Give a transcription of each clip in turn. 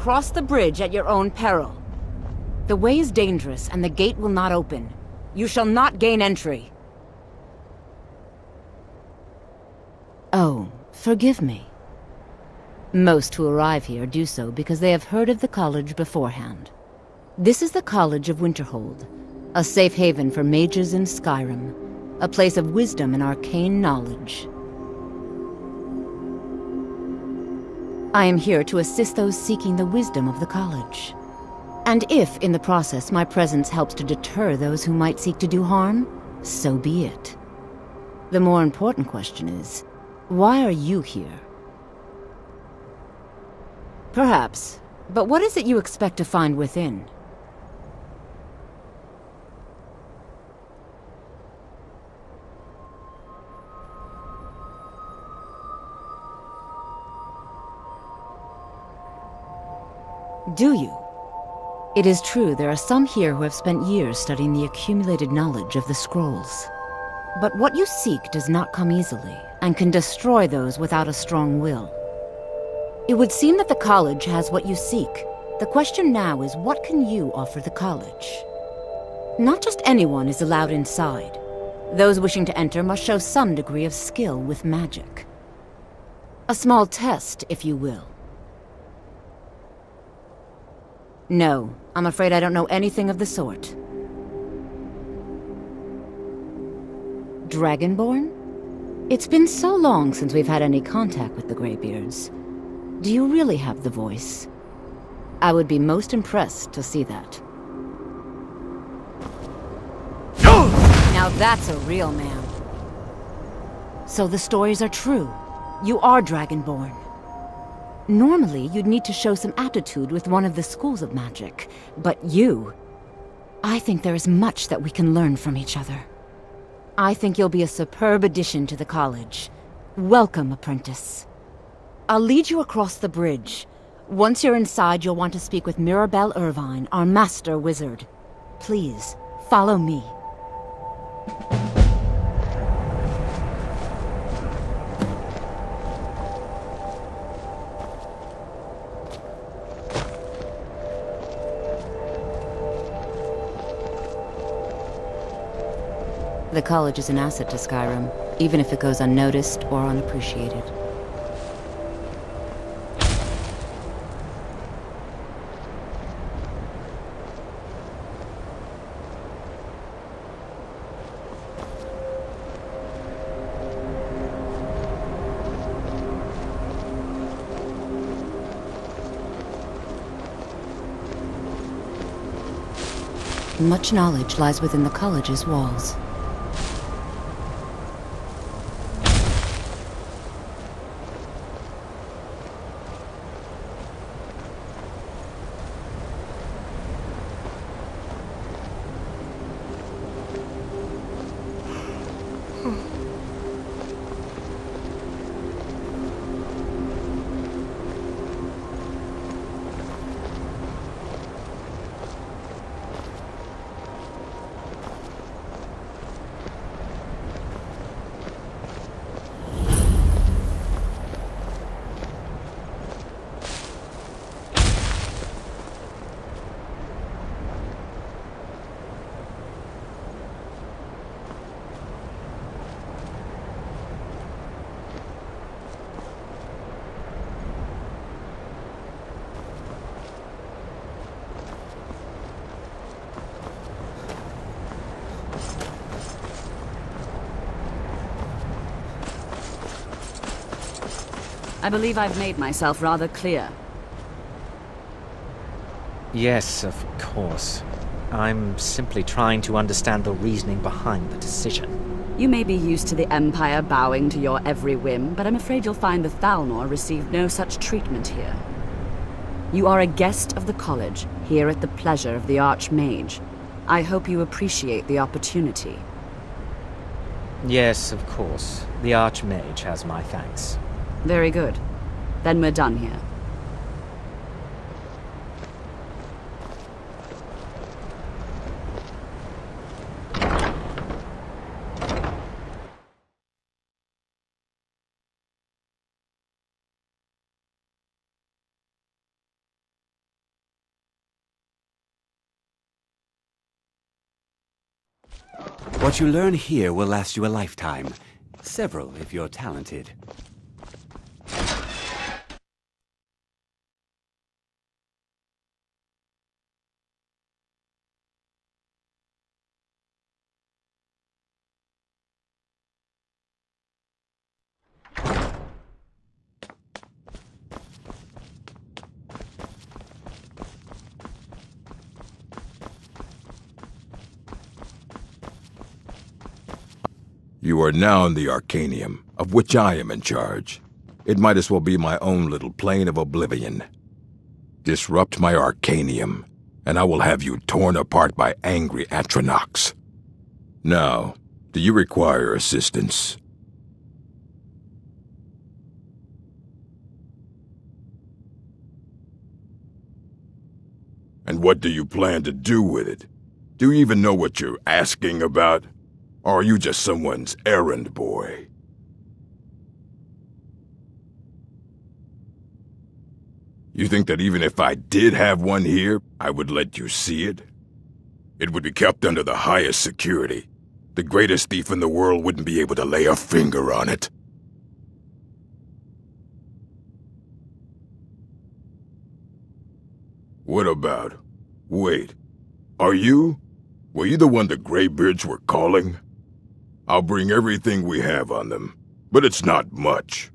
cross the bridge at your own peril. The way is dangerous, and the gate will not open. You shall not gain entry. Oh, forgive me. Most who arrive here do so because they have heard of the college beforehand. This is the College of Winterhold, a safe haven for mages in Skyrim, a place of wisdom and arcane knowledge. I am here to assist those seeking the wisdom of the college. And if, in the process, my presence helps to deter those who might seek to do harm, so be it. The more important question is, why are you here? Perhaps, but what is it you expect to find within? Do you? It is true there are some here who have spent years studying the accumulated knowledge of the scrolls. But what you seek does not come easily, and can destroy those without a strong will. It would seem that the college has what you seek. The question now is, what can you offer the college? Not just anyone is allowed inside. Those wishing to enter must show some degree of skill with magic. A small test, if you will. No, I'm afraid I don't know anything of the sort. Dragonborn? It's been so long since we've had any contact with the Greybeards. Do you really have the voice? I would be most impressed to see that. Now that's a real man. So the stories are true. You are Dragonborn. Normally, you'd need to show some aptitude with one of the schools of magic, but you... I think there is much that we can learn from each other. I think you'll be a superb addition to the college. Welcome, apprentice. I'll lead you across the bridge. Once you're inside, you'll want to speak with Mirabelle Irvine, our master wizard. Please, follow me. The college is an asset to Skyrim, even if it goes unnoticed or unappreciated. Much knowledge lies within the college's walls. I believe I've made myself rather clear. Yes, of course. I'm simply trying to understand the reasoning behind the decision. You may be used to the Empire bowing to your every whim, but I'm afraid you'll find the Thalnor received no such treatment here. You are a guest of the college, here at the pleasure of the Archmage. I hope you appreciate the opportunity. Yes, of course. The Archmage has my thanks. Very good. Then we're done here. What you learn here will last you a lifetime. Several, if you're talented. You are now in the Arcanium, of which I am in charge. It might as well be my own little plane of oblivion. Disrupt my Arcanium, and I will have you torn apart by angry Atronachs. Now, do you require assistance? And what do you plan to do with it? Do you even know what you're asking about? Or are you just someone's errand boy? You think that even if I did have one here, I would let you see it? It would be kept under the highest security. The greatest thief in the world wouldn't be able to lay a finger on it. What about? Wait. Are you? Were you the one the Greybeards were calling? I'll bring everything we have on them, but it's not much.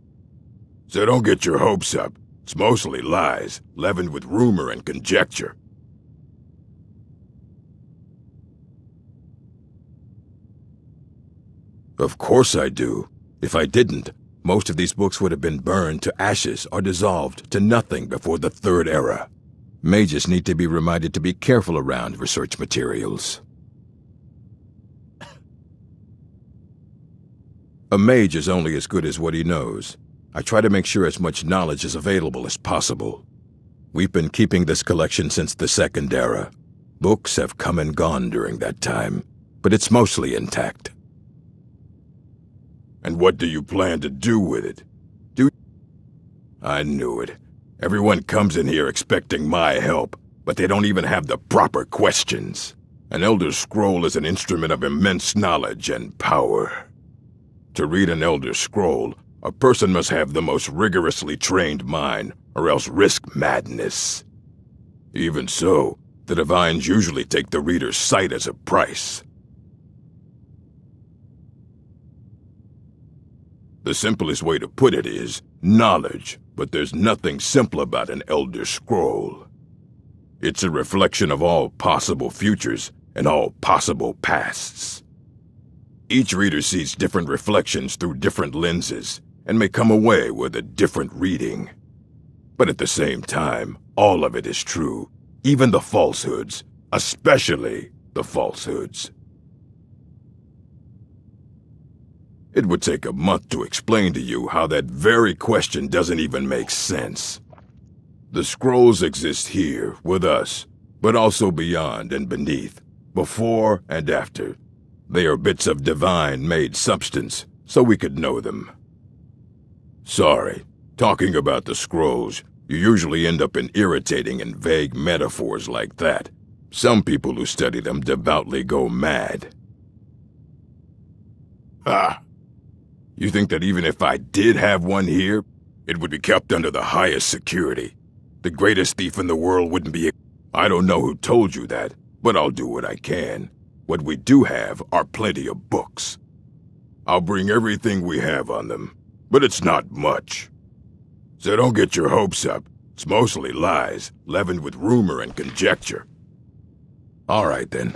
So don't get your hopes up. It's mostly lies, leavened with rumor and conjecture. Of course I do. If I didn't, most of these books would have been burned to ashes or dissolved to nothing before the Third Era. Mages need to be reminded to be careful around research materials. A mage is only as good as what he knows. I try to make sure as much knowledge is available as possible. We've been keeping this collection since the Second Era. Books have come and gone during that time, but it's mostly intact. And what do you plan to do with it? I knew it. Everyone comes in here expecting my help, but they don't even have the proper questions. An Elder Scroll is an instrument of immense knowledge and power. To read an Elder Scroll, a person must have the most rigorously trained mind, or else risk madness. Even so, the Divines usually take the reader's sight as a price. The simplest way to put it is knowledge, but there's nothing simple about an Elder Scroll. It's a reflection of all possible futures and all possible pasts. Each reader sees different reflections through different lenses and may come away with a different reading. But at the same time, all of it is true, even the falsehoods, especially the falsehoods. It would take a month to explain to you how that very question doesn't even make sense. The scrolls exist here, with us, but also beyond and beneath, before and after. They are bits of divine-made substance, so we could know them. Sorry, talking about the scrolls, you usually end up in irritating and vague metaphors like that. Some people who study them devoutly go mad. Ah! You think that even if I did have one here, it would be kept under the highest security? The greatest thief in the world wouldn't be... I don't know who told you that, but I'll do what I can. What we do have are plenty of books. I'll bring everything we have on them, but it's not much. So don't get your hopes up. It's mostly lies, leavened with rumor and conjecture. All right, then.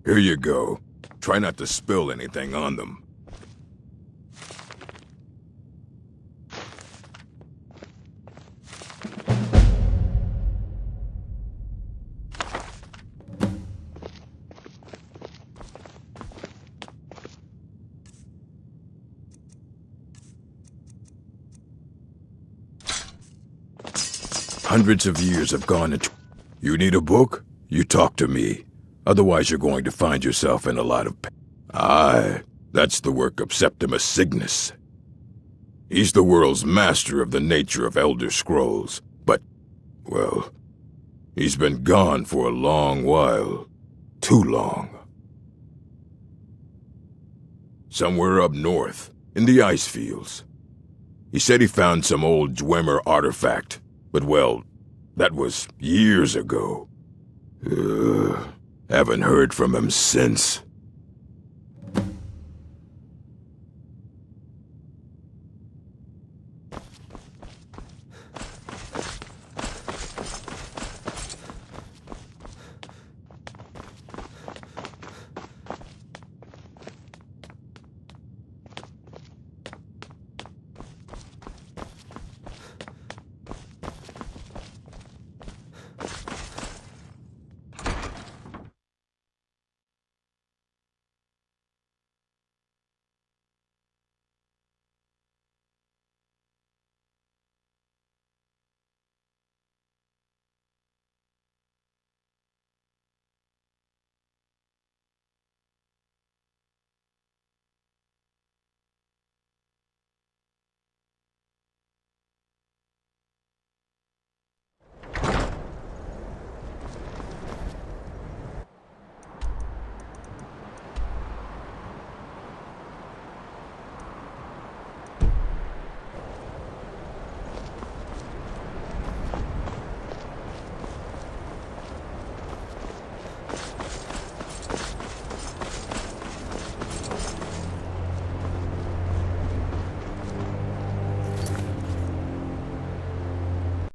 Here you go. Try not to spill anything on them. Hundreds of years have gone into... You need a book? You talk to me. Otherwise you're going to find yourself in a lot of... Aye, that's the work of Septimus Cygnus. He's the world's master of the nature of Elder Scrolls, but, well, he's been gone for a long while. Too long. Somewhere up north, in the ice fields. He said he found some old Dwemer artifact, but well, that was years ago. Haven't heard from him since.